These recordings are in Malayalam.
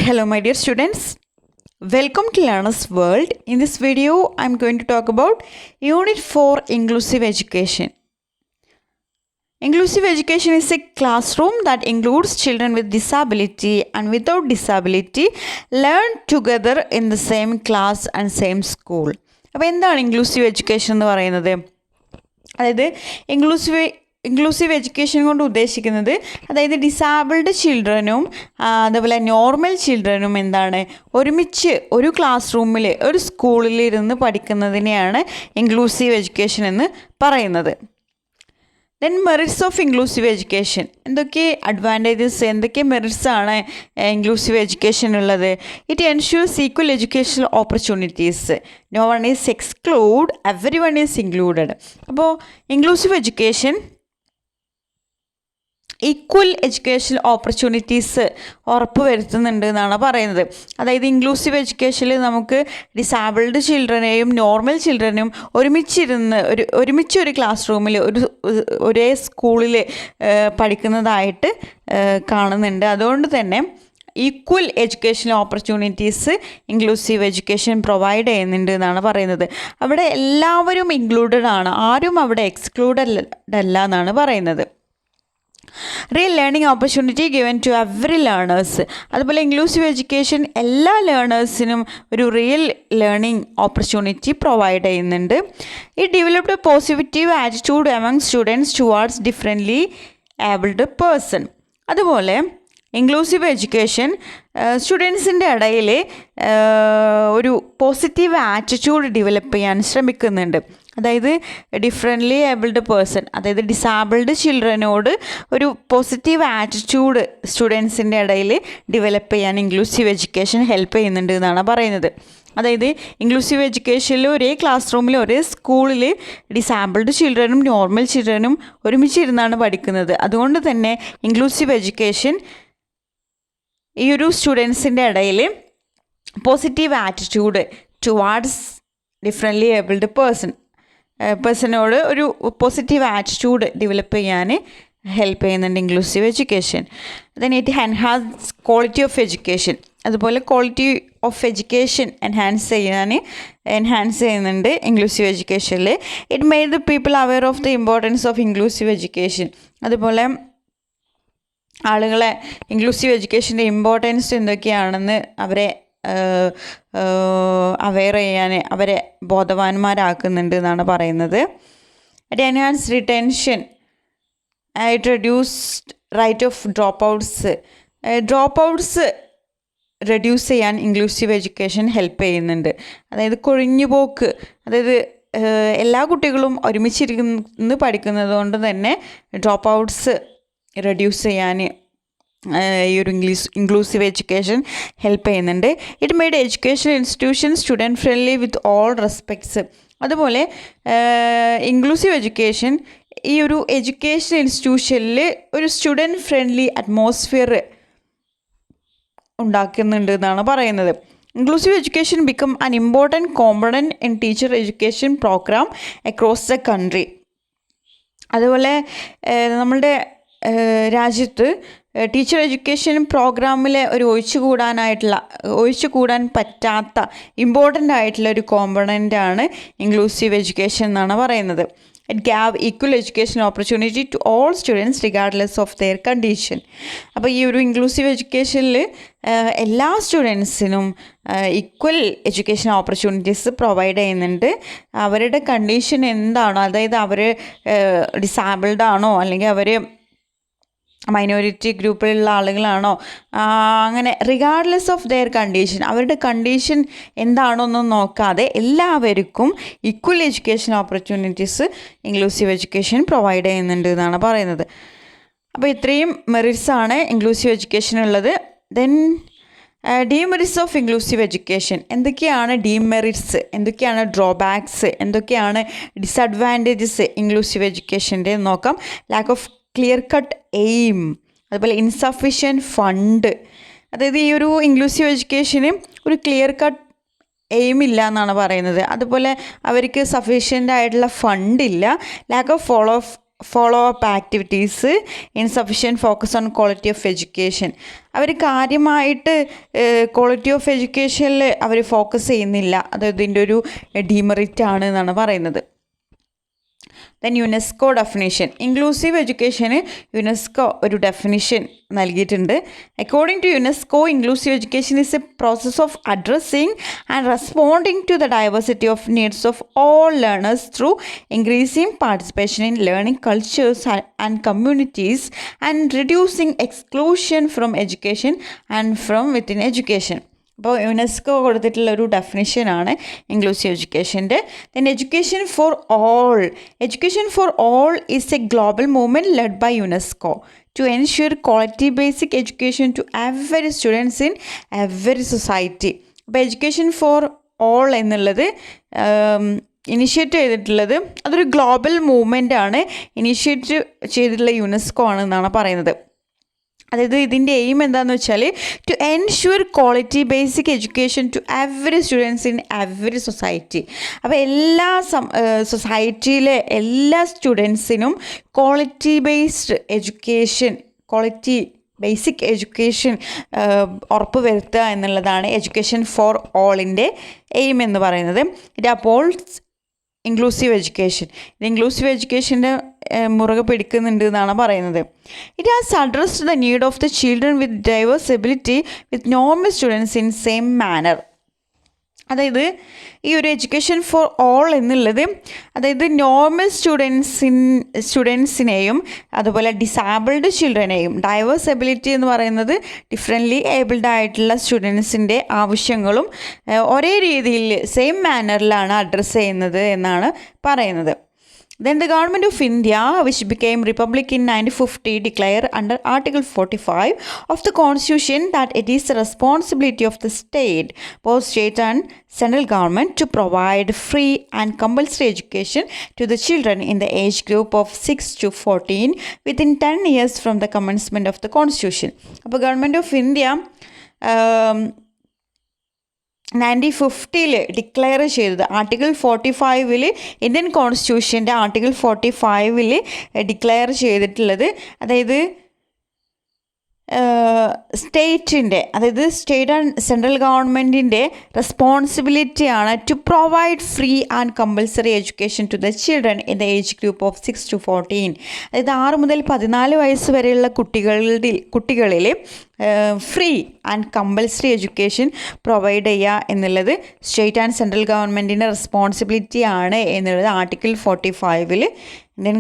Hello my dear students, welcome to Learner's World. In this video, I am going to talk about Unit 4 Inclusive Education. Inclusive education is a classroom that includes children with disability and without disability learn together in the same class and same school. അപ്പോൾ എന്താണ് ഇൻക്ലൂസീവ് എഡ്യൂക്കേഷൻ എന്ന് പറയുന്നത്? അതായത് ഇൻക്ലൂസീവ് എഡ്യൂക്കേഷൻ കൊണ്ട് ഉദ്ദേശിക്കുന്നത് അതായത് ഡിസാബിൾഡ് ചിൽഡ്രനും അതുപോലെ നോർമൽ ചിൽഡ്രനും എന്താണ് ഒരുമിച്ച് ഒരു ക്ലാസ് റൂമിൽ ഒരു സ്കൂളിൽ ഇരുന്ന് പഠിക്കുന്നതിനെയാണ് ഇൻക്ലൂസീവ് എഡ്യൂക്കേഷൻ എന്ന് പറയുന്നത്. Then merits of inclusive education, എന്തൊക്കെ അഡ്വാൻറ്റേജസ് എന്തൊക്കെ മെറിറ്റ്സ് ആണ് ഇൻക്ലൂസീവ് എഡ്യൂക്കേഷൻ ഉള്ളത്? It ensures equal educational opportunities, no one is exclude, every one is included. അപ്പോൾ inclusive education equal educational opportunities ഉറപ്പ് വരുത്തുന്നുണ്ട് എന്നാണ് പറയുന്നത്. അതായത് ഇൻക്ലൂസീവ് എഡ്യൂക്കേഷനിൽ നമുക്ക് ഡിസാബിൾഡ് ചിൽഡ്രനെയും നോർമൽ ചിൽഡ്രനും ഒരുമിച്ച് ഒരു ക്ലാസ് റൂമിൽ ഒരേ സ്കൂളിൽ പഠിക്കുന്നതായിട്ട് കാണുന്നുണ്ട്. അതുകൊണ്ട് തന്നെ equal educational opportunities inclusive education provide ചെയ്യുന്നുണ്ട് എന്നാണ് പറയുന്നത്. അവിടെ എല്ലാവരും ഇൻക്ലൂഡഡ് ആണ്, ആരും അവിടെ എക്സ്ക്ലൂഡഡ് അല്ല എന്നാണ് പറയുന്നത്. Real learning opportunity given to every learners, അതുപോലെ ഇൻക്ലൂസീവ് എഡ്യൂക്കേഷൻ എല്ലാ ലേണേഴ്സിനും ഒരു റിയൽ ലേണിംഗ് ഓപ്പർച്യൂണിറ്റി പ്രൊവൈഡ് ചെയ്യുന്നുണ്ട്. ഈ developed positive attitude among students towards differently abled person. അതുപോലെ ഇൻക്ലൂസീവ് എഡ്യൂക്കേഷൻ സ്റ്റുഡൻസിൻ്റെ ഇടയിൽ ഒരു പോസിറ്റീവ് ആറ്റിറ്റ്യൂഡ് ഡെവലപ്പ് ചെയ്യാൻ ശ്രമിക്കുന്നുണ്ട്. അതായത് ഡിഫറെൻ്റ്ലി ഏബിൾഡ് പേഴ്സൺ, അതായത് ഡിസാബിൾഡ് ചിൽഡ്രനോട് ഒരു പോസിറ്റീവ് ആറ്റിറ്റ്യൂഡ് സ്റ്റുഡൻസിൻ്റെ ഇടയിൽ ഡെവലപ്പ് ചെയ്യാൻ ഇൻക്ലൂസീവ് എഡ്യൂക്കേഷൻ ഹെൽപ്പ് ചെയ്യുന്നുണ്ട് എന്നാണ് പറയുന്നത്. അതായത് ഇൻക്ലൂസീവ് എഡ്യൂക്കേഷനിൽ ഒരേ ക്ലാസ് റൂമിൽ ഒരേ സ്കൂളിൽ ഡിസാബിൾഡ് ചിൽഡ്രനും നോർമൽ ചിൽഡ്രനും ഒരുമിച്ചിരുന്നാണ് പഠിക്കുന്നത്. അതുകൊണ്ട് തന്നെ ഇൻക്ലൂസീവ് എഡ്യൂക്കേഷൻ ഈ ഒരു സ്റ്റുഡൻസിൻ്റെ ഇടയിൽ positive attitude towards differently abled പേഴ്സണോട് ഒരു പോസിറ്റീവ് ആറ്റിറ്റ്യൂഡ് ഡെവലപ്പ് ചെയ്യാൻ ഹെൽപ്പ് ചെയ്യുന്നുണ്ട് inclusive education. Then it enhance quality of education, അതുപോലെ ക്വാളിറ്റി ഓഫ് എഡ്യൂക്കേഷൻ എൻഹാൻസ് ചെയ്യുന്നുണ്ട് ഇൻക്ലൂസീവ് എഡ്യൂക്കേഷനിൽ. It made the people aware of the importance of inclusive education, അതുപോലെ ആളുകളെ ഇൻക്ലൂസീവ് എഡ്യൂക്കേഷൻ്റെ ഇമ്പോർട്ടൻസ് എന്തൊക്കെയാണെന്ന് അവരെ അവെയർ ചെയ്യാൻ അവരെ ബോധവാന്മാരാക്കുന്നുണ്ട് എന്നാണ് പറയുന്നത്. It enhance retention, it reduced rate of dropouts reduce ചെയ്യാൻ ഇൻക്ലൂസീവ് എഡ്യൂക്കേഷൻ ഹെൽപ്പ് ചെയ്യുന്നുണ്ട്. അതായത് കൊഴിഞ്ഞുപോക്ക്, അതായത് എല്ലാ കുട്ടികളും ഒരുമിച്ചിരുന്ന് പഠിക്കുന്നത് കൊണ്ട് തന്നെ ഡ്രോപ്പ് ഔട്ട്സ് റെഡ്യൂസ് ചെയ്യാൻ ഈ ഒരു ഇൻക്ലൂസീവ് എഡ്യൂക്കേഷൻ ഹെൽപ്പ് ചെയ്യുന്നുണ്ട്. It made education institution student friendly with all respects. അതുപോലെ ഇൻക്ലൂസീവ് എഡ്യൂക്കേഷൻ ഈ ഒരു എഡ്യൂക്കേഷൻ ഇൻസ്റ്റിറ്റ്യൂഷനിൽ ഒരു സ്റ്റുഡൻറ്റ് ഫ്രണ്ട്ലി അറ്റ്മോസ്ഫിയർ ഉണ്ടാക്കുന്നുണ്ട് എന്നാണ് പറയുന്നത്. Inclusive education become an important component in teacher education program across the country. അതുപോലെ നമ്മളുടെ രാജ്യത്ത് ടീച്ചർ എഡ്യൂക്കേഷൻ പ്രോഗ്രാമിൽ ഒരു ഒഴിച്ചുകൂടാൻ പറ്റാത്ത ഇമ്പോർട്ടൻ്റ് ആയിട്ടുള്ള ഒരു കോമ്പണൻ്റാണ് ഇൻക്ലൂസീവ് എഡ്യൂക്കേഷൻ എന്നാണ് പറയുന്നത്. It gave equal education opportunity to all students regardless of their condition. അപ്പോൾ ഈ ഒരു ഇൻക്ലൂസീവ് എഡ്യൂക്കേഷനിൽ എല്ലാ സ്റ്റുഡൻസിനും ഈക്വൽ എഡ്യൂക്കേഷൻ ഓപ്പർച്യൂണിറ്റീസ് പ്രൊവൈഡ് ചെയ്യുന്നുണ്ട്. അവരുടെ കണ്ടീഷൻ എന്താണോ, അതായത് അവർ ഡിസാബിൾഡ് ആണോ അല്ലെങ്കിൽ അവർ മൈനോറിറ്റി ഗ്രൂപ്പിലുള്ള ആളുകളാണോ, അങ്ങനെ റിഗാർഡ്ലെസ് ഓഫ് ദെയർ കണ്ടീഷൻ, അവരുടെ കണ്ടീഷൻ എന്താണോ ഒന്നും നോക്കാതെ എല്ലാവർക്കും equal education opportunities inclusive education provide ചെയ്യുന്നുണ്ട് എന്നാണ് പറയുന്നത്. അപ്പോൾ ഇത്രയും മെറിറ്റ്സാണ് ഇൻക്ലൂസീവ് എഡ്യൂക്കേഷൻ ഉള്ളത്. Then demerits of inclusive education, എന്തൊക്കെയാണ് ഡീമെറിറ്റ്സ്, എന്തൊക്കെയാണ് ഡ്രോബാക്സ്, എന്തൊക്കെയാണ് ഡിസഡ്വാൻറ്റേജസ് ഇൻക്ലൂസീവ് എഡ്യൂക്കേഷൻ്റെ നോക്കാം. Lack of clear cut aim, അതുപോലെ ഇൻസഫിഷ്യൻറ്റ് ഫണ്ട്. അതായത് ഈ ഒരു ഇൻക്ലൂസീവ് എഡ്യൂക്കേഷന് ഒരു ക്ലിയർ കട്ട് എയിം ഇല്ല എന്നാണ് പറയുന്നത്. അതുപോലെ അവർക്ക് സഫീഷ്യൻ്റ് ആയിട്ടുള്ള ഫണ്ടില്ല. Lack of follow up activities, insufficient focus on quality of education. അവർ കാര്യമായിട്ട് ക്വാളിറ്റി ഓഫ് എഡ്യൂക്കേഷനിൽ അവർ ഫോക്കസ് ചെയ്യുന്നില്ല. അത് ഇതിൻ്റെ ഒരു ഡീമെറിറ്റ് ആണ് എന്നാണ് പറയുന്നത്. Then UNESCO definition. ഇൻക്ലൂസീവ് എഡ്യൂക്കേഷന് യുനെസ്കോ ഒരു ഡെഫിനിഷൻ നൽകിയിട്ടുണ്ട്. According to UNESCO, inclusive education is a process of addressing and responding to the diversity of needs of all learners through increasing participation in learning cultures and communities and reducing exclusion from education and from within education. അപ്പോൾ യുനെസ്കോ കൊടുത്തിട്ടുള്ള ഒരു ഡെഫിനിഷനാണ് ഇൻക്ലൂസീവ് എഡ്യൂക്കേഷൻ്റെ. Then education for all. Education for all is a global movement led by UNESCO to ensure quality basic education to every students in every society. അപ്പോൾ എഡ്യൂക്കേഷൻ ഫോർ ഓൾ എന്നുള്ളത് ഇനിഷ്യേറ്റ് ചെയ്തിട്ടുള്ളത് അതൊരു ഗ്ലോബൽ മൂവ്മെൻ്റ് ആണ്. ഇനിഷ്യേറ്റ് ചെയ്തിട്ടുള്ള യുനെസ്കോ ആണെന്നാണ് പറയുന്നത്. അതായത് ഇതിൻ്റെ എയിം എന്താണെന്ന് വെച്ചാൽ to ensure quality basic education to every students in every society. അപ്പോൾ എല്ലാ സൊസൈറ്റിയിലെ എല്ലാ സ്റ്റുഡൻസിനും quality based education, quality basic education ഉറപ്പ് വരുത്തുക എന്നുള്ളതാണ് എഡ്യൂക്കേഷൻ ഫോർ ഓളിൻ്റെ എയിം എന്ന് പറയുന്നത്. It upholds inclusive education. ഇത് ഇൻക്ലൂസീവ് എഡ്യൂക്കേഷൻ്റെ മുറുകെ പിടിക്കുന്നുണ്ട് എന്നാണ് പറയുന്നത്. It has addressed the need of the children with diverse ability with normal students in same manner. അതായത് ഈ ഒരു എഡ്യൂക്കേഷൻ ഫോർ ഓൾ എന്നുള്ളത് അതായത് നോർമൽ സ്റ്റുഡൻസിനെയും അതുപോലെ ഡിസാബിൾഡ് ചിൽഡ്രനെയും, ഡൈവേഴ്സ് എബിലിറ്റി എന്ന് പറയുന്നത് ഡിഫറെൻ്റ്ലി ഏബിൾഡ് ആയിട്ടുള്ള സ്റ്റുഡൻസിൻ്റെ ആവശ്യങ്ങളും ഒരേ രീതിയിൽ സെയിം മാനറിലാണ് അഡ്രസ്സ് ചെയ്യുന്നത് എന്നാണ് പറയുന്നത്. Then the government of India, which became republic in 1950, declared under Article 45 of the Constitution that it is the responsibility of the state, both state and central government, to provide free and compulsory education to the children in the age group of 6 to 14 within 10 years from the commencement of the Constitution. അപ്പോൾ ഗവൺമെൻറ് ഓഫ് ഇന്ത്യ 1950 ഡിക്ലെയർ ചെയ്തത് ആർട്ടിക്കിൾ 45 ഇന്ത്യൻ കോൺസ്റ്റിറ്റ്യൂഷൻ്റെ ആർട്ടിക്കിൾ 45 ഡിക്ലെയർ ചെയ്തിട്ടുള്ളത്, അതായത് സ്റ്റേറ്റിൻ്റെ, അതായത് സ്റ്റേറ്റ് ആൻഡ് സെൻട്രൽ ഗവൺമെൻറ്റിൻ്റെ റെസ്പോൺസിബിലിറ്റിയാണ് to provide free and compulsory education to the children in the age group of 6 to 14. അതായത് 6 മുതൽ 14 വയസ്സ് വരെയുള്ള കുട്ടികളിൽ free and compulsory education provide ചെയ്യുക എന്നുള്ളത് സ്റ്റേറ്റ് ആൻഡ് സെൻട്രൽ ഗവൺമെൻറ്റിൻ്റെ റെസ്പോൺസിബിലിറ്റി ആണ് എന്നുള്ളത് ആർട്ടിക്കിൾ 45 ഇന്ത്യൻ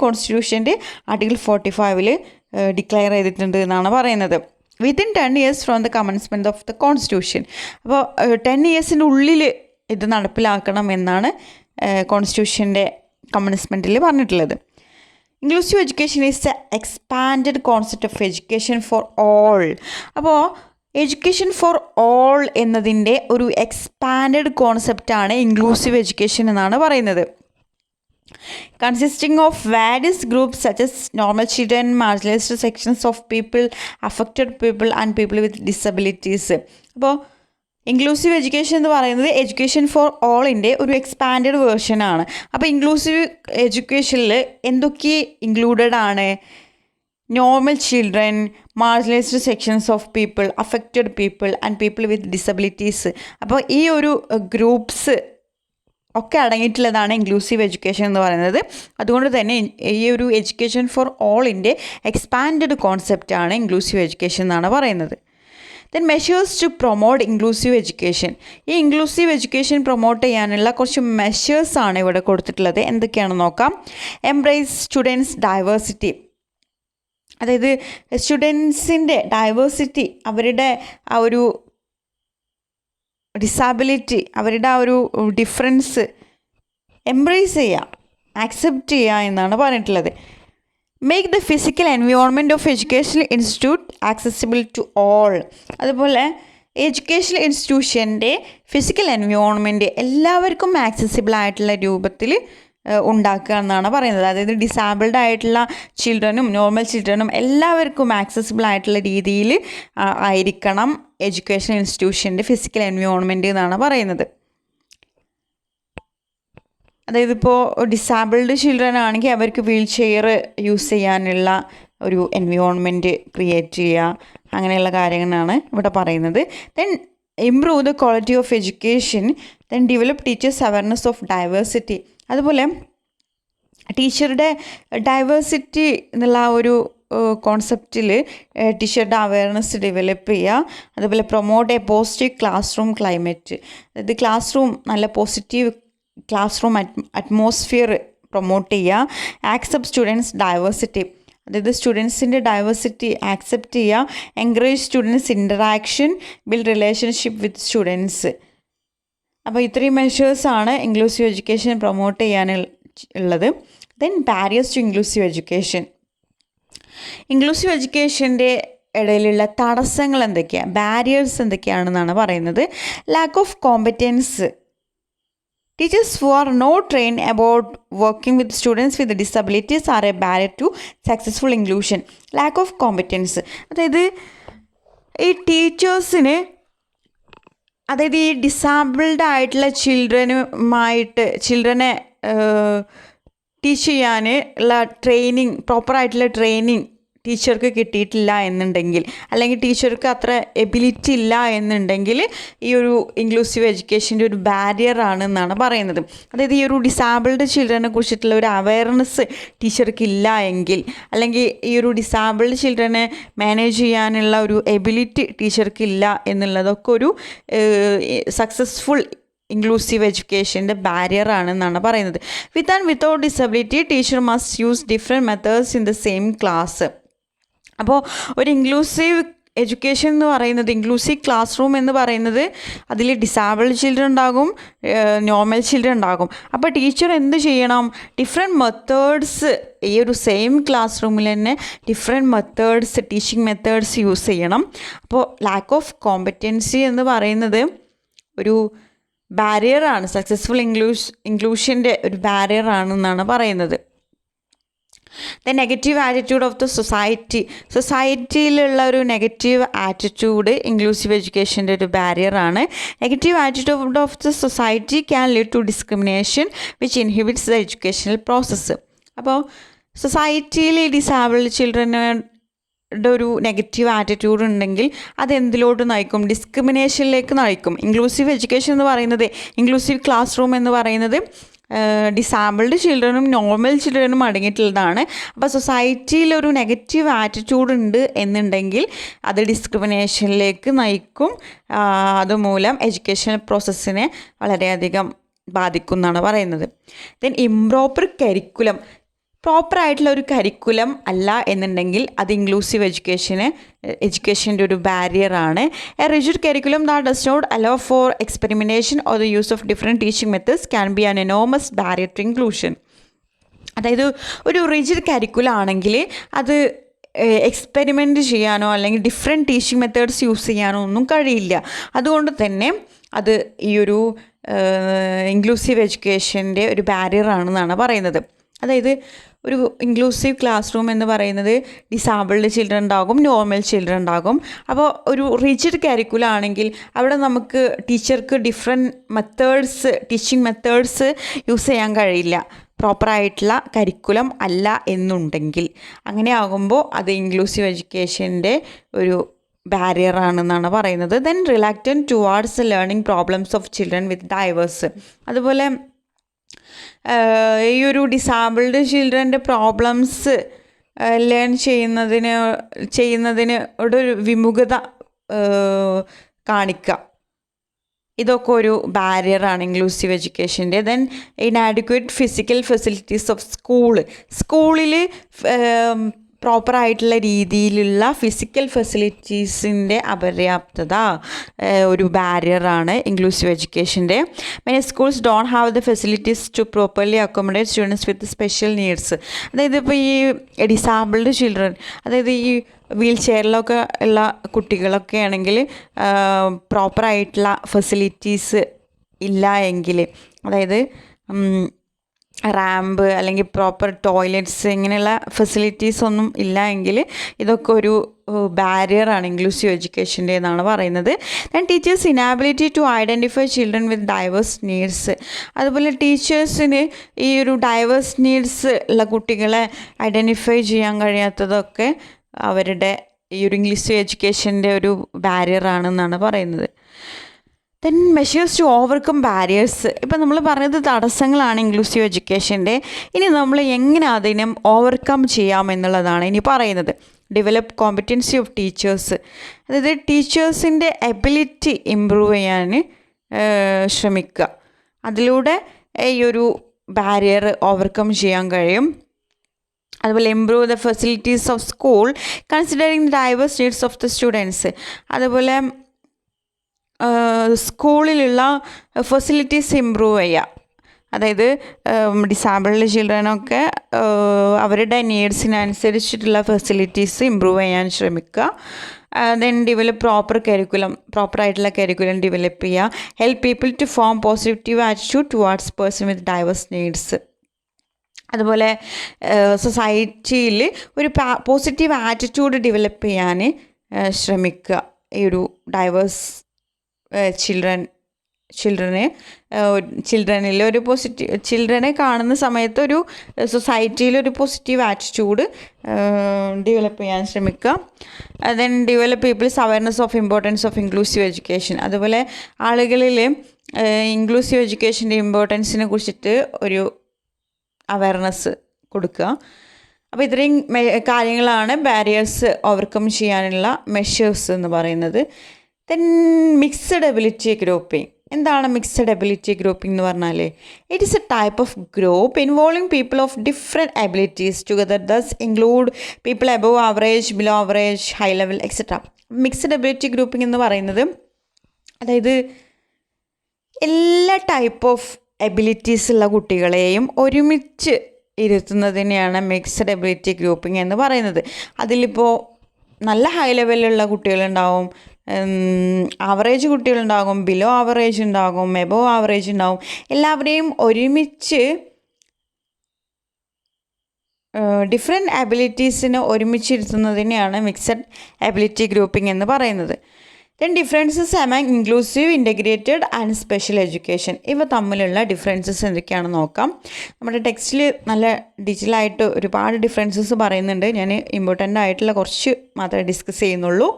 കോൺസ്റ്റിറ്റ്യൂഷൻ്റെ ആർട്ടിക്കിൾ 45 ഡിക്ലെയർ ചെയ്തിട്ടുണ്ട് എന്നാണ് പറയുന്നത്. Within 10 years from the commencement of the constitution. അപ്പോൾ 10 yearsൻ്റെ ഉള്ളിൽ ഇത് നടപ്പിലാക്കണം എന്നാണ് കോൺസ്റ്റിറ്റ്യൂഷൻ്റെ കമൻസ്മെൻറ്റിൽ പറഞ്ഞിട്ടുള്ളത്. Inclusive education is the expanded concept of education for all. അപ്പോൾ എഡ്യൂക്കേഷൻ ഫോർ ഓൾ എന്നതിൻ്റെ ഒരു എക്സ്പാൻഡഡ് കോൺസെപ്റ്റാണ് ഇൻക്ലൂസീവ് എഡ്യൂക്കേഷൻ എന്നാണ് പറയുന്നത്. Consisting of various groups such as normal children, marginalized sections of people, affected people and people with disabilities. അപ്പോൾ ഇൻക്ലൂസീവ് എഡ്യൂക്കേഷൻ എന്ന് പറയുന്നത് എഡ്യൂക്കേഷൻ ഫോർ ഓളിൻ്റെ ഒരു എക്സ്പാൻഡഡ് വേർഷനാണ്. അപ്പോൾ ഇൻക്ലൂസീവ് എഡ്യൂക്കേഷനിൽ എന്തൊക്കെ ഇൻക്ലൂഡഡ് ആണ്? Normal children, marginalised sections of people, affected people and people with disabilities. അപ്പോൾ ഈ ഒരു ഗ്രൂപ്പ്സ് ഒക്കെ അടങ്ങിയിട്ടുള്ളതാണ് ഇൻക്ലൂസീവ് എഡ്യൂക്കേഷൻ എന്ന് പറയുന്നത്. അതുകൊണ്ട് തന്നെ ഈ ഒരു എഡ്യൂക്കേഷൻ ഫോർ ഓളിൻ്റെ എക്സ്പാൻഡഡ് കോൺസെപ്റ്റാണ് ഇൻക്ലൂസീവ് എഡ്യൂക്കേഷൻ എന്നാണ് പറയുന്നത്. Then measures to promote inclusive education. ഈ ഇൻക്ലൂസീവ് എഡ്യൂക്കേഷൻ പ്രൊമോട്ട് ചെയ്യാനുള്ള കുറച്ച് മെഷേഴ്സാണ് ഇവിടെ കൊടുത്തിട്ടുള്ളത്. എന്തൊക്കെയാണെന്ന് നോക്കാം. Embrace students diversity. അതായത് സ്റ്റുഡൻസിൻ്റെ ഡൈവേഴ്സിറ്റി, അവരുടെ ആ ഒരു ഡിസാബിലിറ്റി, അവരുടെ ആ ഒരു ഡിഫറൻസ് എംബ്രേസ് ചെയ്യുക, ആക്സെപ്റ്റ് ചെയ്യുക എന്നാണ് പറഞ്ഞിട്ടുള്ളത്. Make the physical environment of educational institute accessible to all. അതുപോലെ എഡ്യൂക്കേഷണൽ ഇൻസ്റ്റിറ്റ്യൂഷൻ്റെ ഫിസിക്കൽ എൻവയോൺമെൻറ്റ് എല്ലാവർക്കും ആക്സസിബിൾ ആയിട്ടുള്ള രൂപത്തിൽ ഉണ്ടാക്കുക എന്നാണ് പറയുന്നത്. അതായത് ഡിസാബിൾഡ് ആയിട്ടുള്ള ചിൽഡ്രനും നോർമൽ ചിൽഡ്രനും എല്ലാവർക്കും ആക്സസിബിൾ ആയിട്ടുള്ള രീതിയിൽ ആയിരിക്കണം എഡ്യൂക്കേഷൻ ഇൻസ്റ്റിറ്റ്യൂഷൻ്റെ ഫിസിക്കൽ എൻവയോൺമെൻറ്റ് എന്നാണ് പറയുന്നത്. അതായത് ഇപ്പോൾ ഡിസാബിൾഡ് ചിൽഡ്രൻ ആണെങ്കിൽ അവർക്ക് വീൽ ചെയർ യൂസ് ചെയ്യാനുള്ള ഒരു എൻവയോൺമെൻറ്റ് ക്രിയേറ്റ് ചെയ്യുക, അങ്ങനെയുള്ള കാര്യങ്ങളാണ് ഇവിടെ പറയുന്നത്. Then improve the quality of education, then develop teachers awareness of diversity. അതുപോലെ ടീച്ചറുടെ ഡൈവേഴ്സിറ്റി എന്നുള്ള ഒരു കോൺസെപ്റ്റിൽ ടീച്ചറുടെ അവയർനെസ് ഡെവലപ്പ് ചെയ്യുക. അതുപോലെ promote a positive class room climate, അതായത് ക്ലാസ് റൂം നല്ല positive class room atmosphere promote ചെയ്യുക. ആക്സെപ്റ്റ് സ്റ്റുഡൻസ് ഡൈവേഴ്സിറ്റി, അതായത് സ്റ്റുഡൻസിൻ്റെ ഡൈവേഴ്സിറ്റി ആക്സെപ്റ്റ് ചെയ്യുക. Encourage students interaction, build relationship with students. അപ്പോൾ ഇത്രയും മെഷേഴ്സാണ് ഇൻക്ലൂസീവ് എഡ്യൂക്കേഷൻ പ്രൊമോട്ട് ചെയ്യാനുള്ളത്. Then barriers to inclusive education. Inclusive എഡ്യൂക്കേഷൻ്റെ ഇടയിലുള്ള തടസ്സങ്ങൾ എന്തൊക്കെയാണ്, ബാരിയേഴ്സ് എന്തൊക്കെയാണെന്നാണ് പറയുന്നത്. Lack of competence, teachers who are not trained about working with students with disabilities are a barrier to successful inclusion. Lack of competence, അതായത് ഈ ടീച്ചേഴ്സിന്, അതായത് ഈ ഡിസാബിൾഡ് ആയിട്ടുള്ള ചിൽഡ്രനെ ടീച്ച് ചെയ്യാൻ ഉള്ള ട്രെയിനിങ്, പ്രോപ്പറായിട്ടുള്ള ട്രെയിനിങ് ടീച്ചർക്ക് കിട്ടിയിട്ടില്ല എന്നുണ്ടെങ്കിൽ, അല്ലെങ്കിൽ ടീച്ചർക്ക് അത്ര എബിലിറ്റി ഇല്ല എന്നുണ്ടെങ്കിൽ ഈ ഒരു ഇൻക്ലൂസീവ് എഡ്യൂക്കേഷൻ്റെ ഒരു ബാരിയർ ആണെന്നാണ് പറയുന്നത്. അതായത് ഈ ഒരു ഡിസാബിൾഡ് ചിൽഡ്രനെ കുറിച്ചിട്ടുള്ള ഒരു അവയർനെസ് ടീച്ചർക്ക് ഇല്ല എങ്കിൽ, അല്ലെങ്കിൽ ഈ ഒരു ഡിസാബിൾഡ് ചിൽഡ്രനെ മാനേജ് ചെയ്യാനുള്ള ഒരു എബിലിറ്റി ടീച്ചർക്ക് ഇല്ല എന്നുള്ളതൊക്കെ ഒരു സക്സസ്ഫുൾ ഇൻക്ലൂസീവ് എഡ്യൂക്കേഷൻ്റെ ബാരിയർ ആണെന്നാണ് പറയുന്നത്. വിത്ത് and without disability teacher must use different methods in the same class. അപ്പോൾ ഒരു ഇൻക്ലൂസീവ് എഡ്യൂക്കേഷൻ എന്ന് പറയുന്നത്, ഇൻക്ലൂസീവ് ക്ലാസ് റൂം എന്ന് പറയുന്നത്, അതിൽ ഡിസാബിൾഡ് ചിൽഡ്രൻ ഉണ്ടാകും, നോർമൽ ചിൽഡ്രൻ ഉണ്ടാകും. അപ്പോൾ ടീച്ചർ എന്ത് ചെയ്യണം, ഡിഫറെൻറ്റ് മെത്തേഡ്സ്, ഈ ഒരു സെയിം ക്ലാസ് റൂമിൽ തന്നെ different methods, teaching methods use ചെയ്യണം. അപ്പോൾ ലാക്ക് ഓഫ് കോമ്പറ്റൻസി എന്ന് പറയുന്നത് ഒരു ബാരിയറാണ്, സക്സസ്ഫുൾ ഇൻക്ലൂഷൻ്റെ ഒരു ബാരിയർ ആണെന്നാണ് പറയുന്നത്. The negative attitude of the സൊസൈറ്റിയിലുള്ള ഒരു നെഗറ്റീവ് ആറ്റിറ്റ്യൂഡ് ഇൻക്ലൂസീവ് എഡ്യൂക്കേഷൻ്റെ ഒരു ബാരിയറാണ്. Negative attitude of the society can lead to discrimination which inhibits the educational process. അപ്പോൾ സൊസൈറ്റിയിൽ ഡിസാബിൾഡ് ചിൽഡ്രനുടെ ഒരു നെഗറ്റീവ് ആറ്റിറ്റ്യൂഡ് ഉണ്ടെങ്കിൽ അതെന്തിലോട്ട് നയിക്കും, ഡിസ്ക്രിമിനേഷനിലേക്ക് നയിക്കും. ഇൻക്ലൂസീവ് എഡ്യൂക്കേഷൻ എന്ന് പറയുന്നത്, ഇൻക്ലൂസീവ് ക്ലാസ് റൂം എന്ന് പറയുന്നത് ഡിസാബിൾഡ് ചിൽഡ്രനും നോർമൽ ചിൽഡ്രനും അടങ്ങിയിട്ടുള്ളതാണ്. അപ്പോൾ സൊസൈറ്റിയിൽ ഒരു നെഗറ്റീവ് ആറ്റിറ്റ്യൂഡ് ഉണ്ട് എന്നുണ്ടെങ്കിൽ അത് ഡിസ്ക്രിമിനേഷനിലേക്ക് നയിക്കും. അതുമൂലം എഡ്യൂക്കേഷണൽ പ്രോസസ്സിനെ വളരെയധികം ബാധിക്കും എന്നാണ് പറയുന്നത്. ദെൻ ഇംപ്രോപ്പർ കരിക്കുലം, പ്രോപ്പറായിട്ടുള്ള ഒരു കരിക്കുലം അല്ല എന്നുണ്ടെങ്കിൽ അത് ഇൻക്ലൂസീവ് എഡ്യൂക്കേഷൻ്റെ ഒരു ബാരിയറാണ്. A rigid curriculum that does not allow for experimentation or the use of different teaching methods can be an enormous barrier to inclusion. അതായത് ഒരു റിജിഡ് കരിക്കുലം ആണെങ്കിൽ അത് എക്സ്പെരിമെൻറ്റ് ചെയ്യാനോ അല്ലെങ്കിൽ ഡിഫറെൻറ്റ് ടീച്ചിങ് മെത്തേഡ്സ് യൂസ് ചെയ്യാനോ ഒന്നും കഴിയില്ല. അതുകൊണ്ട് തന്നെ അത് ഈ ഒരു ഇൻക്ലൂസീവ് എഡ്യൂക്കേഷൻ്റെ ഒരു ബാരിയറാണെന്നാണ് പറയുന്നത്. അതായത് ഒരു ഇൻക്ലൂസീവ് ക്ലാസ് റൂം എന്ന് പറയുന്നത് ഡിസാബിൾഡ് ചിൽഡ്രൻ ഉണ്ടാകും, നോർമൽ ചിൽഡ്രൻ ഉണ്ടാകും. അപ്പോൾ ഒരു റിജിഡ് കരിക്കുലം ആണെങ്കിൽ അവിടെ നമുക്ക് ടീച്ചർക്ക് different methods, teaching methods use ചെയ്യാൻ കഴിയില്ല, പ്രോപ്പറായിട്ടുള്ള കരിക്കുലം അല്ല എന്നുണ്ടെങ്കിൽ. അങ്ങനെ ആകുമ്പോൾ അത് ഇൻക്ലൂസീവ് എഡ്യൂക്കേഷൻ്റെ ഒരു ബാരിയറാണെന്നാണ് പറയുന്നത്. Then reluctant towards learning problems of children with diverse. അതുപോലെ ഈ ഒരു ഡിസാബിൾഡ് ചിൽഡ്രൻ്റെ പ്രോബ്ലംസ് ലേൺ ചെയ്യുന്നതിന് ഒരു വിമുഖത കാണിക്കുക, ഇതൊക്കെ ഒരു ബാരിയറാണ് ഇൻക്ലൂസീവ് എഡ്യൂക്കേഷൻ്റെ. Then inadequate physical facilities of സ്കൂളിൽ പ്രോപ്പറായിട്ടുള്ള രീതിയിലുള്ള ഫിസിക്കൽ ഫെസിലിറ്റീസിൻ്റെ അപര്യാപ്തത ഒരു ബാരിയറാണ് ഇൻക്ലൂസീവ് എഡ്യൂക്കേഷൻ്റെ. Many schools don't have the facilities to properly accommodate students with special needs. അതായത് ഇപ്പോൾ ഈ ഡിസാബിൾഡ് ചിൽഡ്രൻ, അതായത് ഈ വീൽ ചെയറിലൊക്കെ ഉള്ള കുട്ടികളൊക്കെ ആണെങ്കിൽ പ്രോപ്പറായിട്ടുള്ള ഫെസിലിറ്റീസ് ഇല്ല എങ്കിൽ, അതായത് റാമ്പ് അല്ലെങ്കിൽ പ്രോപ്പർ ടോയ്ലറ്റ്സ് ഇങ്ങനെയുള്ള ഫെസിലിറ്റീസ് ഒന്നും ഇല്ല എങ്കിൽ ഇതൊക്കെ ഒരു ബാരിയറാണ് ഇൻക്ലൂസീവ് എഡ്യൂക്കേഷൻ്റെ എന്നാണ് പറയുന്നത്. Then teachers inability to identify children with diverse needs. അതുപോലെ ടീച്ചേഴ്സിന് ഈ ഒരു ഡൈവേഴ്സ് നീഡ്സ് ഉള്ള കുട്ടികളെ ഐഡൻറ്റിഫൈ ചെയ്യാൻ കഴിയാത്തതൊക്കെ അവരുടെ ഈ ഒരു ഇംഗ്ലീഷ് എഡ്യൂക്കേഷൻ്റെ ഒരു ബാരിയറാണെന്നാണ് പറയുന്നത്. Then measures to overcome barriers. ഇപ്പം നമ്മൾ പറഞ്ഞത് തടസ്സങ്ങളാണ് ഇൻക്ലൂസീവ് എഡ്യൂക്കേഷൻ്റെ. ഇനി നമ്മൾ എങ്ങനെ അതിനെ ഓവർകം ചെയ്യാമെന്നുള്ളതാണ് ഇനി പറയുന്നത്. ഡെവലപ്പ് കോമ്പറ്റൻസി ഓഫ് ടീച്ചേഴ്സ്, അതായത് ടീച്ചേഴ്സിൻ്റെ എബിലിറ്റി ഇമ്പ്രൂവ് ചെയ്യാൻ ശ്രമിക്കുക. അതിലൂടെ ഈ ഒരു ബാരിയർ ഓവർകം ചെയ്യാൻ കഴിയും. അതുപോലെ improve the facilities of school considering the diverse needs of the students. അതുപോലെ സ്കൂളിലുള്ള ഫെസിലിറ്റീസ് ഇമ്പ്രൂവ് ചെയ്യുക. അതായത് ഡിസാബിൾഡ് ചിൽഡ്രനൊക്കെ അവരുടെ നീഡ്സിനനുസരിച്ചിട്ടുള്ള ഫെസിലിറ്റീസ് ഇമ്പ്രൂവ് ചെയ്യാൻ ശ്രമിക്കുക. ദെൻ ഡെവലപ്പ് പ്രോപ്പറായിട്ടുള്ള കരിക്കുലം ഡെവലപ്പ് ചെയ്യുക. Help people to form positive attitude towards person with diverse needs. അതുപോലെ സൊസൈറ്റിയിൽ ഒരു പോസിറ്റീവ് ആറ്റിറ്റ്യൂഡ് ഡെവലപ്പ് ചെയ്യാൻ ശ്രമിക്കുക. ഈ ഒരു ഡൈവേഴ്സ് ചിൽഡ്രനിൽ ഒരു ചിൽഡ്രനെ കാണുന്ന സമയത്ത് ഒരു സൊസൈറ്റിയിൽ ഒരു പോസിറ്റീവ് ആറ്റിറ്റ്യൂഡ് ഡെവലപ്പ് ചെയ്യാൻ ശ്രമിക്കുക. Then develop people's awareness of importance of inclusive education. അതുപോലെ ആളുകളിൽ ഇൻക്ലൂസീവ് എഡ്യൂക്കേഷൻ്റെ ഇമ്പോർട്ടൻസിനെ കുറിച്ചിട്ട് ഒരു അവയർനെസ് കൊടുക്കുക. അപ്പോൾ ഇത്രയും കാര്യങ്ങളാണ് ബാരിയേഴ്സ് ഓവർകം ചെയ്യാനുള്ള മെഷേഴ്സ് എന്ന് പറയുന്നത്. Then mixed ability grouping. എന്താണ് മിക്സഡ് എബിലിറ്റി ഗ്രൂപ്പിംഗ് എന്ന് പറഞ്ഞാൽ? It is a type of group involving people of different abilities together, thus include people above average, below average, high level etcetera. Mixed ability grouping എന്ന് പറയുന്നത് അതായത് എല്ലാ ടൈപ്പ് ഓഫ് എബിലിറ്റീസ് ഉള്ള കുട്ടികളെയും ഒരുമിച്ച് ഇരുത്തുന്നതിനെയാണ് മിക്സഡ് എബിലിറ്റി ഗ്രൂപ്പിംഗ് എന്ന് പറയുന്നത്. അതിലിപ്പോൾ നല്ല ഹൈ ലെവലിലുള്ള കുട്ടികളുണ്ടാവും, ആവറേജ് കുട്ടികളുണ്ടാകും, ബിലോ ആവറേജ് ഉണ്ടാകും, എബോവ് ആവറേജ് ഉണ്ടാകും. എല്ലാവരെയും ഒരുമിച്ച് ഡിഫറെൻറ്റ് എബിലിറ്റീസിനെ ഒരുമിച്ചിരുത്തുന്നതിനെയാണ് മിക്സഡ് എബിലിറ്റി ഗ്രൂപ്പിംഗ് എന്ന് പറയുന്നത്. Then differences among inclusive, integrated and special education. ഇവ തമ്മിലുള്ള ഡിഫറൻസസ് എന്തൊക്കെയാണെന്ന് നോക്കാം. നമ്മുടെ ടെക്സ്റ്റിൽ നല്ല ഡീറ്റെയിലായിട്ട് ഒരുപാട് ഡിഫറൻസസ് പറയുന്നുണ്ട്. ഞാൻ ഇമ്പോർട്ടൻ്റ് ആയിട്ടുള്ള കുറച്ച് മാത്രമേ ഡിസ്കസ് ചെയ്യുന്നുള്ളൂ.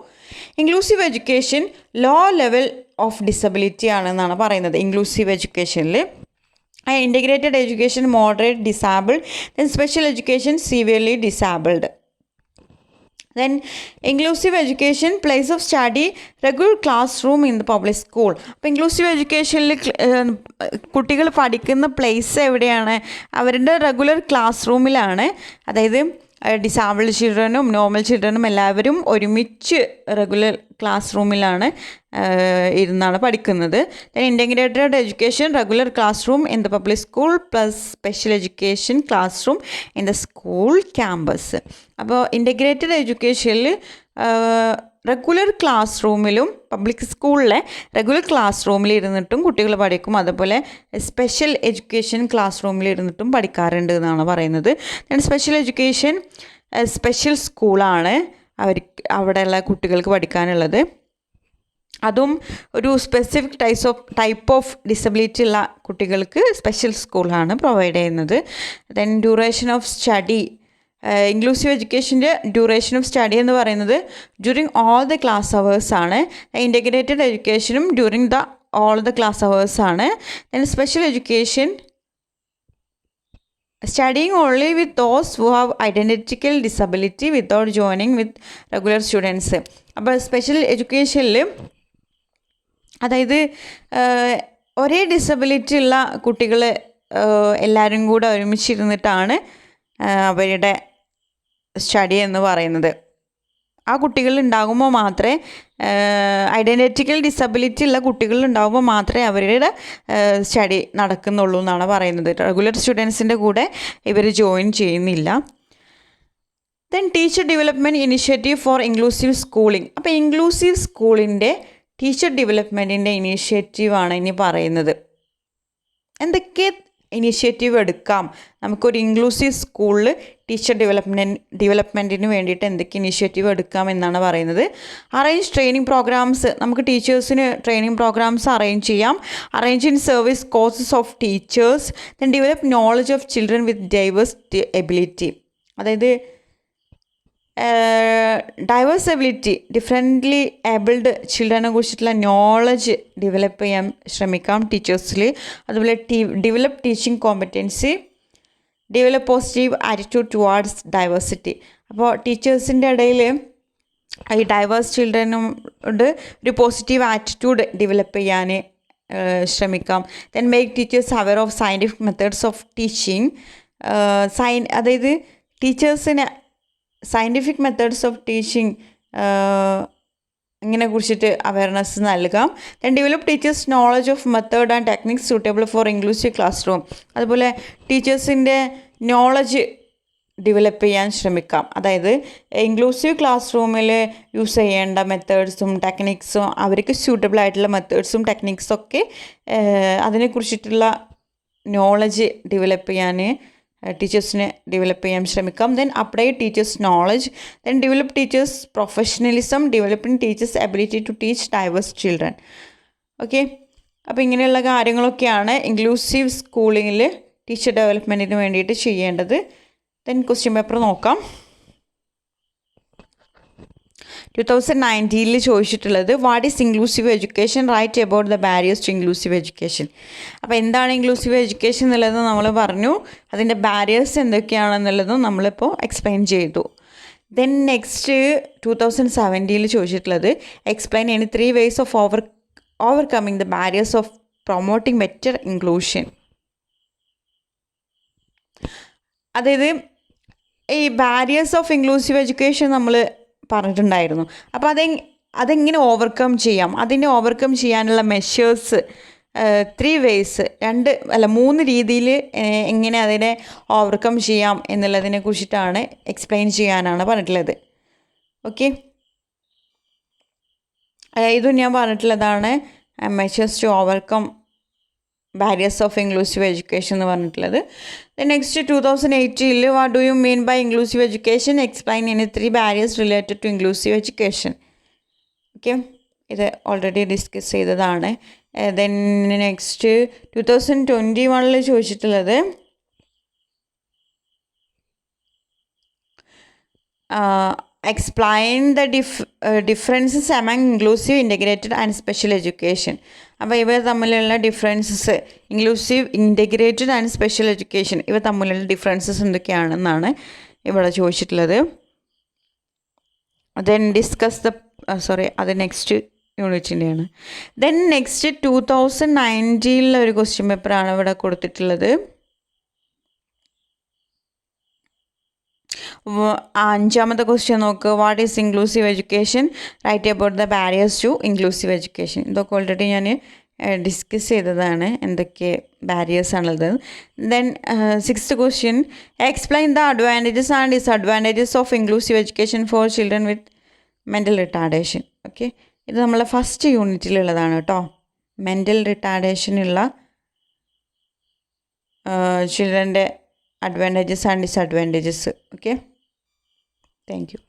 Inclusive education low level of disability ആണെന്നാണ് പറയുന്നത്. ഇൻക്ലൂസീവ് എഡ്യൂക്കേഷനിൽ integrated education moderate disabled, then special education severely disabled. Then inclusive education place of study regular class room in the public school. അപ്പോൾ ഇൻക്ലൂസീവ് എഡ്യൂക്കേഷനിൽ കുട്ടികൾ പഠിക്കുന്ന പ്ലേസ് എവിടെയാണ്? അവരുടെ റെഗുലർ ക്ലാസ് റൂമിലാണ്. അതായത് ഡിസാബിൾഡ് ചിൽഡ്രനും നോർമൽ ചിൽഡ്രനും എല്ലാവരും ഒരുമിച്ച് റെഗുലർ ക്ലാസ് റൂമിലാണ് ഇരുന്നാണ് പഠിക്കുന്നത്. Then integrated education regular class room in the public school plus special education class room in the school campus. അപ്പോൾ ഇൻ്റഗ്രേറ്റഡ് എഡ്യൂക്കേഷനിൽ റെഗുലർ ക്ലാസ് റൂമിലും പബ്ലിക് സ്കൂളിലെ റെഗുലർ ക്ലാസ് റൂമിൽ ഇരുന്നിട്ടും കുട്ടികൾ പഠിക്കും. അതുപോലെ സ്പെഷ്യൽ എഡ്യൂക്കേഷൻ ക്ലാസ് റൂമിൽ ഇരുന്നിട്ടും പഠിക്കാറുണ്ട് എന്നാണ് പറയുന്നത്. സ്പെഷ്യൽ എഡ്യൂക്കേഷൻ സ്പെഷ്യൽ സ്കൂളാണ് അവിടെയുള്ള കുട്ടികൾക്ക് പഠിക്കാനുള്ളത്. അതും ഒരു സ്പെസിഫിക് ടൈപ്പ് ഓഫ് ഡിസബിലിറ്റി ഉള്ള കുട്ടികൾക്ക് സ്പെഷ്യൽ സ്കൂളാണ് പ്രൊവൈഡ് ചെയ്യുന്നത്. Then duration of study. Inclusive എഡ്യൂക്കേഷൻ്റെ ഡ്യൂറേഷൻ ഓഫ് സ്റ്റഡി എന്ന് പറയുന്നത് during all the class hours ആണ്. ഇൻ്റഗ്രേറ്റഡ് എഡ്യൂക്കേഷനും during all the class hours ആണ്. Then special education studying only with those who have identical disability without joining with regular students. അപ്പോൾ സ്പെഷ്യൽ എഡ്യൂക്കേഷനിൽ അതായത് ഒരേ ഡിസബിലിറ്റി ഉള്ള കുട്ടികൾ എല്ലാവരും കൂടെ ഒരുമിച്ചിരുന്നിട്ടാണ് അവരുടെ സ്റ്റഡി എന്ന് പറയുന്നത്. ആ കുട്ടികൾ ഉണ്ടാകുമ്പോൾ മാത്രമേ ഐഡൻറ്റിക്കൽ ഡിസബിലിറ്റി ഉള്ള കുട്ടികൾ ഉണ്ടാകുമ്പോൾ മാത്രമേ അവരുടെ സ്റ്റഡി നടക്കുന്നുള്ളൂ എന്നാണ് പറയുന്നത്. റെഗുലർ സ്റ്റുഡൻസിൻ്റെ കൂടെ ഇവർ ജോയിൻ ചെയ്യുന്നില്ല. Then teacher development initiative four inclusive schooling. അപ്പോൾ ഇൻക്ലൂസീവ് സ്കൂളിൻ്റെ ടീച്ചർ ഡെവലപ്മെൻറ്റിൻ്റെ ഇനീഷ്യേറ്റീവാണ് ഇനി പറയുന്നത്. എന്തൊക്കെ ഇനിഷ്യേറ്റീവ് എടുക്കാം, നമുക്കൊരു ഇൻക്ലൂസീവ് സ്കൂളിൽ ടീച്ചർ ഡെവലപ്മെൻറ്റിന് വേണ്ടിയിട്ട് എന്തൊക്കെ ഇനിഷ്യേറ്റീവ് എടുക്കാം എന്നാണ് പറയുന്നത്. അറേഞ്ച് ട്രെയിനിങ് പ്രോഗ്രാംസ്, നമുക്ക് ടീച്ചേഴ്സിന് ട്രെയിനിങ് പ്രോഗ്രാംസ് അറേഞ്ച് ചെയ്യാം. Arrange in service courses of teachers. Then develop knowledge of children with diverse ability. അതായത് ഡൈവേഴ്സ് എബിലിറ്റി, ഡിഫറെൻ്റ്ലി ഏബിൾഡ് ചിൽഡ്രനെ കുറിച്ചിട്ടുള്ള നോളജ് ഡെവലപ്പ് ചെയ്യാൻ ശ്രമിക്കാം ടീച്ചേഴ്സിൽ. അതുപോലെ develop teaching competency, develop positive attitude towards diversity. അപ്പോൾ ടീച്ചേഴ്സിൻ്റെ ഇടയിൽ ഈ ഡൈവേഴ്സ് ചിൽഡ്രനോട് ഒരു പോസിറ്റീവ് ആറ്റിറ്റ്യൂഡ് ഡെവലപ്പ് ചെയ്യാൻ ശ്രമിക്കാം. Then make teachers aware of scientific methods of teaching. അതായത് ടീച്ചേഴ്സിന് സയൻറ്റിഫിക് മെത്തേഡ്സ് ഓഫ് ടീച്ചിങ് ഇങ്ങനെ കുറിച്ചിട്ട് അവയർനെസ് നൽകാം. Then develop teachers knowledge of method and techniques suitable for inclusive class room. അതുപോലെ ടീച്ചേഴ്സിൻ്റെ നോളജ് ഡെവലപ്പ് ചെയ്യാൻ ശ്രമിക്കാം. അതായത് ഇൻക്ലൂസീവ് ക്ലാസ് റൂമിൽ യൂസ് ചെയ്യേണ്ട മെത്തേഡ്സും ടെക്നിക്സും അവർക്ക് സ്യൂട്ടബിൾ ആയിട്ടുള്ള മെത്തേഡ്സും ടെക്നിക്സൊക്കെ അതിനെക്കുറിച്ചിട്ടുള്ള നോളജ് ഡെവലപ്പ് ചെയ്യാൻ ടീച്ചേഴ്സിനെ ഡെവലപ്പ് ചെയ്യാൻ ശ്രമിക്കാം. Then apply teachers knowledge. Then develop teachers professionalism, developing teachers ability to teach diverse children. Okay, അപ്പോൾ ഇങ്ങനെയുള്ള കാര്യങ്ങളൊക്കെയാണ് ഇൻക്ലൂസീവ് സ്കൂളിങ്ങിൽ ടീച്ചർ ഡെവലപ്മെൻറ്റിന് വേണ്ടിയിട്ട് ചെയ്യേണ്ടത്. ദെൻ ക്വസ്റ്റ്യൻ പേപ്പർ നോക്കാം. 2019 ചോദിച്ചിട്ടുള്ളത് what is inclusive education, write about the barriers to inclusive education. അപ്പോൾ എന്താണ് ഇൻക്ലൂസീവ് എഡ്യൂക്കേഷൻ എന്നുള്ളത് നമ്മൾ പറഞ്ഞു, അതിൻ്റെ ബാരിയേഴ്സ് എന്തൊക്കെയാണെന്നുള്ളതും നമ്മളിപ്പോൾ എക്സ്പ്ലെയിൻ ചെയ്തു. ദെൻ നെക്സ്റ്റ് 2017 ചോദിച്ചിട്ടുള്ളത് explain any 3 ways of overcoming the barriers of promoting better inclusion. അതായത് ഈ ബാരിയേഴ്സ് ഓഫ് ഇൻക്ലൂസീവ് എഡ്യൂക്കേഷൻ നമ്മൾ പറഞ്ഞിട്ടുണ്ടായിരുന്നു. അപ്പോൾ അതെങ്ങനെ ഓവർകം ചെയ്യാം, അതിനെ ഓവർകം ചെയ്യാനുള്ള മെഷേഴ്സ് 3 ways, 3 രീതിയിൽ എങ്ങനെ അതിനെ ഓവർകം ചെയ്യാം എന്നുള്ളതിനെ കുറിച്ചിട്ടാണ് എക്സ്പ്ലെയിൻ ചെയ്യാനാണ് പറഞ്ഞിട്ടുള്ളത്. ഓക്കെ, ഇതും ഞാൻ പറഞ്ഞിട്ടുള്ളതാണ് measures to overcome barriers of inclusive education എന്ന് പറഞ്ഞിട്ടുള്ളത്. Next 2018 what do you mean by inclusive education, explain any 3 barriers related to inclusive education. Okay, ഇത് ഓൾറെഡി ഡിസ്കസ് ചെയ്തതാണ്. ദെൻ നെക്സ്റ്റ് 2021 ചോദിച്ചിട്ടുള്ളത് explain the differences among inclusive integrated and special education. അപ്പോൾ ഇവ തമ്മിലുള്ള differences, inclusive integrated and special education, ഇവ തമ്മിലുള്ള ഡിഫറൻസസ് എന്തൊക്കെയാണെന്നാണ് ഇവിടെ ചോദിച്ചിട്ടുള്ളത്. ദെൻ ഡിസ്കസ് അത് നെക്സ്റ്റ് യൂണിറ്റിൻ്റെയാണ്. ദെൻ നെക്സ്റ്റ് 2019 ഒരു ക്വസ്റ്റ്യൻ പേപ്പറാണ് ഇവിടെ കൊടുത്തിട്ടുള്ളത്. 5ാമത്തെ ക്വസ്റ്റ്യൻ നോക്കുക. What is inclusive education, write about the barriers to inclusive education. ഇതൊക്കെ ഓൾറെഡി ഞാൻ ഡിസ്കസ് ചെയ്തതാണ്, എന്തൊക്കെ ബാരിയേഴ്സ് ആണുള്ളത്. Then 6th question explain the advantages and disadvantages of inclusive education for children with mental retardation. Okay, ഇത് നമ്മളെ ഫസ്റ്റ് യൂണിറ്റിലുള്ളതാണ് കേട്ടോ, മെൻ്റൽ റിട്ടാർഡേഷനുള്ള ചിൽഡ്രൻ്റെ advantages and disadvantages. Okay, thank you.